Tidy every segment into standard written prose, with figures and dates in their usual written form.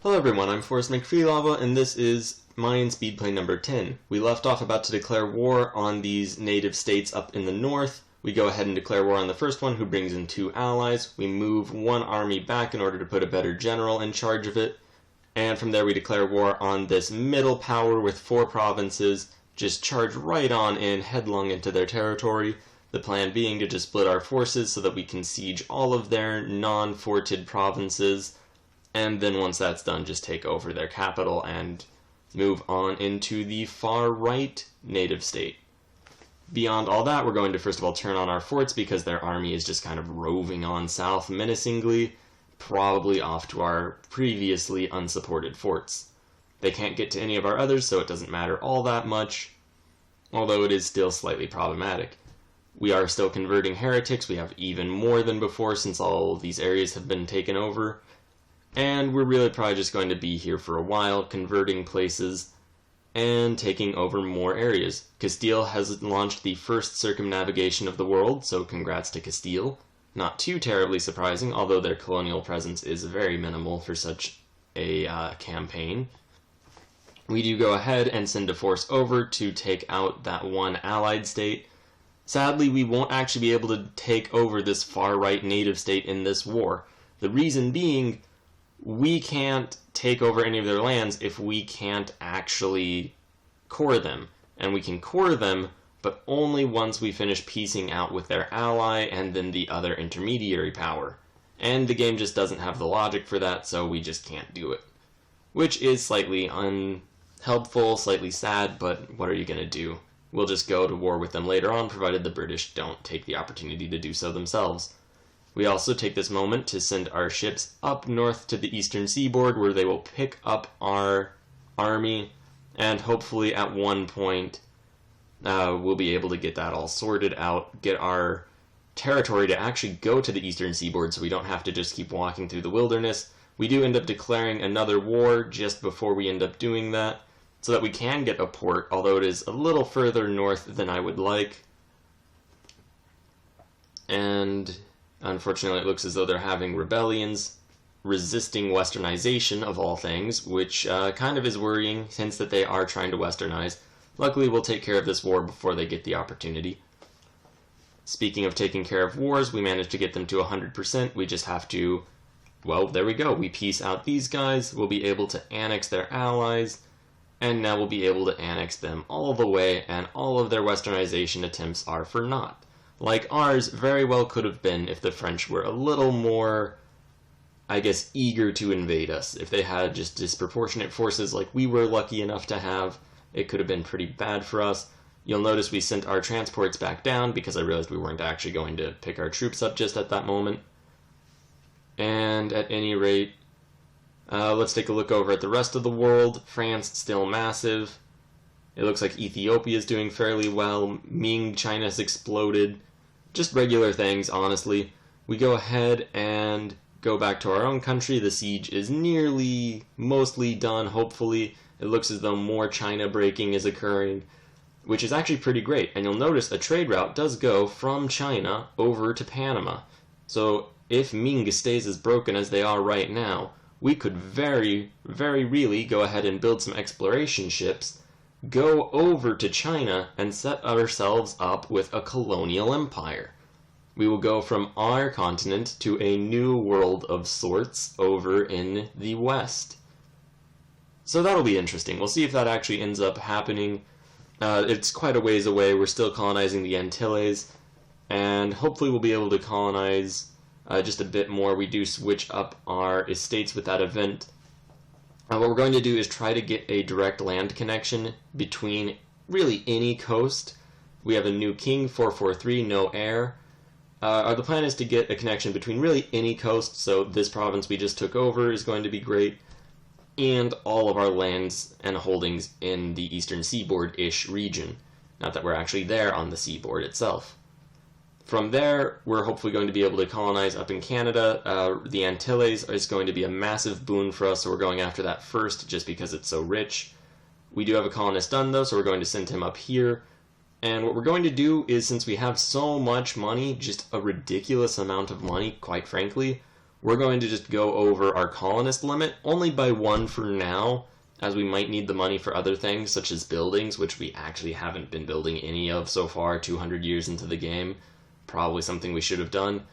Hello everyone, I'm Forrest McFreelava, and this is Mayan Speedplay number 10. We left off about to declare war on these native states up in the north. We go ahead and declare war on the first one, who brings in 2 allies. We move 1 army back in order to put a better general in charge of it. And from there we declare war on this middle power with 4 provinces. Just charge right on in, headlong into their territory. The plan being to just split our forces so that we can siege all of their non-forted provinces. And then once that's done, just take over their capital and move on into the far right native state. Beyond all that, we're going to first of all turn on our forts because their army is just kind of roving on south menacingly, probably off to our previously unsupported forts. They can't get to any of our others, so it doesn't matter all that much, although it is still slightly problematic. We are still converting heretics. We have even more than before since all of these areas have been taken over. And we're really probably just going to be here for a while, converting places and taking over more areas. Castile has launched the first circumnavigation of the world, so congrats to Castile. Not too terribly surprising, although their colonial presence is very minimal for such a campaign. We do go ahead and send a force over to take out that one allied state. Sadly, we won't actually be able to take over this far-right native state in this war. The reason being, we can't take over any of their lands if we can't actually core them. And we can core them, but only once we finish piecing out with their ally and then the other intermediary power. And the game just doesn't have the logic for that, so we just can't do it. Which is slightly unhelpful, slightly sad, but what are you going to do? We'll just go to war with them later on, provided the British don't take the opportunity to do so themselves. We also take this moment to send our ships up north to the eastern seaboard, where they will pick up our army, and hopefully at one point we'll be able to get that all sorted out, get our territory to actually go to the eastern seaboard so we don't have to just keep walking through the wilderness. We do end up declaring another war just before we end up doing that, so that we can get a port, although it is a little further north than I would like. And unfortunately, it looks as though they're having rebellions, resisting westernization of all things, which kind of is worrying, since that they are trying to westernize. Luckily, we'll take care of this war before they get the opportunity. Speaking of taking care of wars, we managed to get them to 100%. We just have to, well, there we go. We piece out these guys. We'll be able to annex their allies, and now we'll be able to annex them all the way, and all of their westernization attempts are for naught. Like ours very well could have been if the French were a little more, I guess, eager to invade us. If they had just disproportionate forces like we were lucky enough to have, it could have been pretty bad for us. You'll notice we sent our transports back down because I realized we weren't actually going to pick our troops up just at that moment. And at any rate, let's take a look over at the rest of the world. France, still massive. It looks like Ethiopia is doing fairly well. Ming China's exploded. Just regular things, honestly. We go ahead and go back to our own country. The siege is nearly, mostly done, hopefully. It looks as though more China breaking is occurring, which is actually pretty great. And you'll notice a trade route does go from China over to Panama. So if Ming stays as broken as they are right now, we could very, very really go ahead and build some exploration ships, go over to China, and set ourselves up with a colonial empire. We will go from our continent to a new world of sorts over in the west. So that'll be interesting. We'll see if that actually ends up happening. It's quite a ways away. We're still colonizing the Antilles, and hopefully we'll be able to colonize just a bit more. We do switch up our estates with that event. What we're going to do is try to get a direct land connection between really any coast. We have a new king, 443, no heir. The plan is to get a connection between really any coast, so this province we just took over is going to be great, and all of our lands and holdings in the eastern seaboard-ish region. Not that we're actually there on the seaboard itself. From there, we're hopefully going to be able to colonize up in Canada. The Antilles is going to be a massive boon for us, so we're going after that first just because it's so rich. We do have a colonist done, though, so we're going to send him up here. And what we're going to do is, since we have so much money, just a ridiculous amount of money, quite frankly, we're going to just go over our colonist limit, only by 1 for now, as we might need the money for other things, such as buildings, which we actually haven't been building any of so far, 200 years into the game. Probably something we should have done.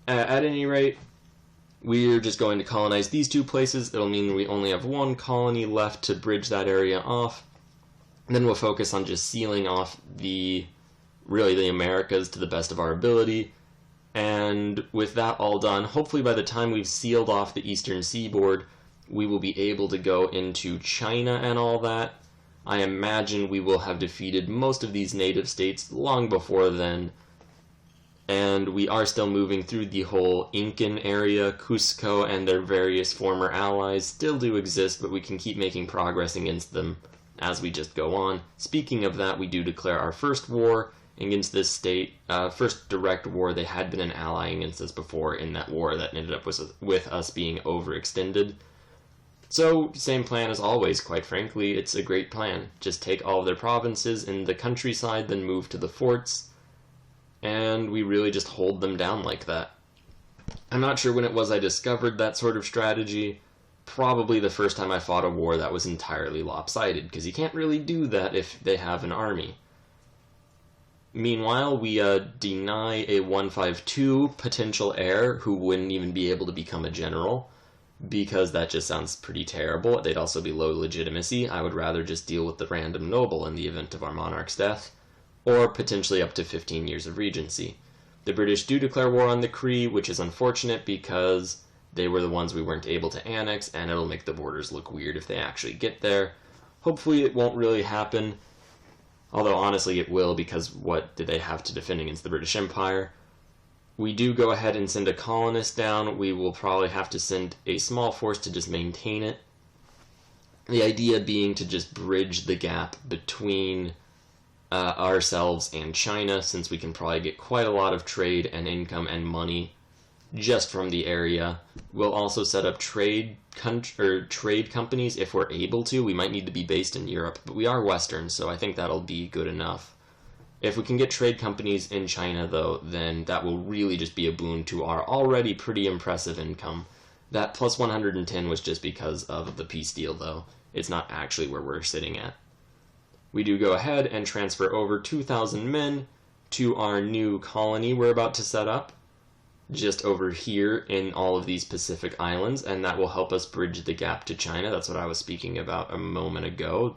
At any rate, we're just going to colonize these 2 places. It'll mean we only have 1 colony left to bridge that area off. And then we'll focus on just sealing off the Americas to the best of our ability. And with that all done, hopefully by the time we've sealed off the eastern seaboard, we will be able to go into China and all that. I imagine we will have defeated most of these native states long before then. And we are still moving through the whole Incan area. Cusco and their various former allies still do exist, but we can keep making progress against them as we just go on. Speaking of that, we do declare our first war against this state. First direct war. They had been an ally against us before in that war that ended up with us being overextended. So, same plan as always, quite frankly. It's a great plan. Just take all of their provinces in the countryside, then move to the forts, and we really just hold them down like that. I'm not sure when it was I discovered that sort of strategy. Probably the first time I fought a war that was entirely lopsided, because you can't really do that if they have an army. Meanwhile, we deny a 152 potential heir who wouldn't even be able to become a general, because that just sounds pretty terrible. They'd also be low legitimacy. I would rather just deal with the random noble in the event of our monarch's death, or potentially up to 15 years of regency. The British do declare war on the Cree, which is unfortunate because they were the ones we weren't able to annex, and it'll make the borders look weird if they actually get there. Hopefully it won't really happen, although honestly it will, because what did they have to defend against the British Empire? We do go ahead and send a colonist down. We will probably have to send a small force to just maintain it. The idea being to just bridge the gap between ourselves and China, since we can probably get quite a lot of trade and income and money just from the area. We'll also set up trade companies if we're able to. We might need to be based in Europe, but we are Western, so I think that'll be good enough. If we can get trade companies in China, though, then that will really just be a boon to our already pretty impressive income. That plus 110 was just because of the peace deal, though. It's not actually where we're sitting at. We do go ahead and transfer over 2,000 men to our new colony we're about to set up, just over here in all of these Pacific islands, and that will help us bridge the gap to China. That's what I was speaking about a moment ago.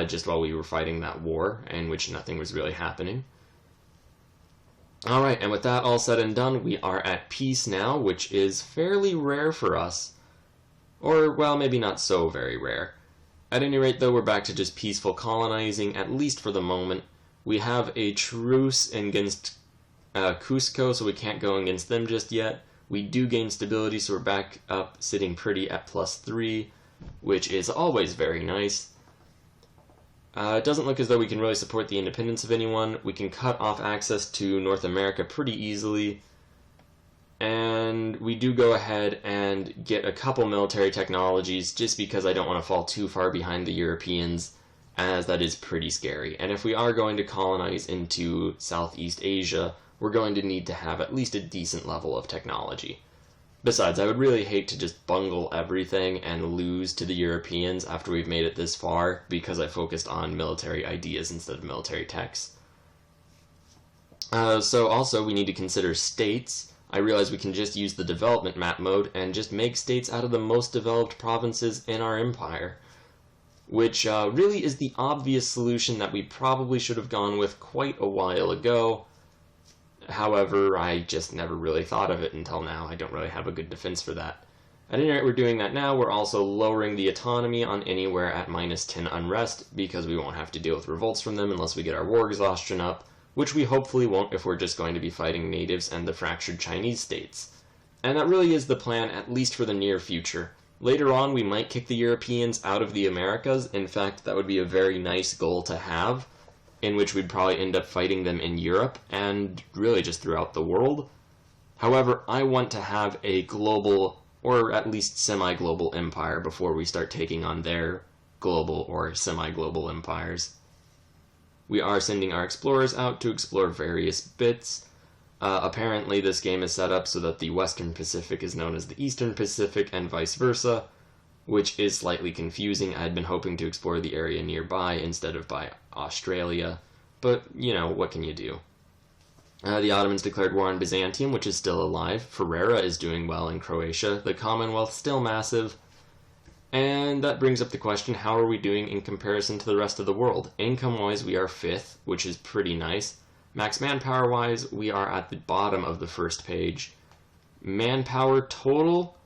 Just while we were fighting that war, in which nothing was really happening. Alright, and with that all said and done, we are at peace now, which is fairly rare for us. Or, well, maybe not so very rare. At any rate, though, we're back to just peaceful colonizing, at least for the moment. We have a truce against Cusco, so we can't go against them just yet. We do gain stability, so we're back up sitting pretty at +3, which is always very nice. It doesn't look as though we can really support the independence of anyone. We can cut off access to North America pretty easily. And we do go ahead and get a couple military technologies just because I don't want to fall too far behind the Europeans, as that is pretty scary. And if we are going to colonize into Southeast Asia, we're going to need to have at least a decent level of technology. Besides, I would really hate to just bungle everything and lose to the Europeans after we've made it this far, because I focused on military ideas instead of military techs. So also, we need to consider states. I realize we can just use the development map mode and just make states out of the most developed provinces in our empire, which really is the obvious solution that we probably should have gone with quite a while ago. However, I just never really thought of it until now. I don't really have a good defense for that. At any rate, we're doing that now. We're also lowering the autonomy on anywhere at -10 unrest, because we won't have to deal with revolts from them unless we get our war exhaustion up, which we hopefully won't if we're just going to be fighting natives and the fractured Chinese states. And that really is the plan, at least for the near future. Later on, we might kick the Europeans out of the Americas. In fact, that would be a very nice goal to have, in which we'd probably end up fighting them in Europe, and really just throughout the world. However, I want to have a global, or at least semi-global empire before we start taking on their global or semi-global empires. We are sending our explorers out to explore various bits. Apparently this game is set up so that the Western Pacific is known as the Eastern Pacific and vice versa, which is slightly confusing. I'd been hoping to explore the area nearby instead of by Australia, but, you know, what can you do? The Ottomans declared war on Byzantium, which is still alive. Ferrara is doing well in Croatia. The Commonwealth still massive. And that brings up the question, how are we doing in comparison to the rest of the world? Income-wise, we are 5th, which is pretty nice. Max manpower-wise, we are at the bottom of the first page. Manpower total,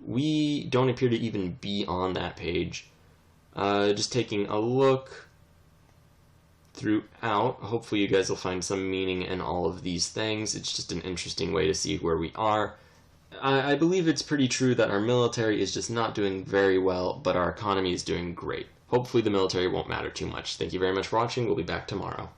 we don't appear to even be on that page. Just taking a look throughout, hopefully you guys will find some meaning in all of these things. It's just an interesting way to see where we are. I believe it's pretty true that our military is just not doing very well, but our economy is doing great. Hopefully the military won't matter too much. Thank you very much for watching. We'll be back tomorrow.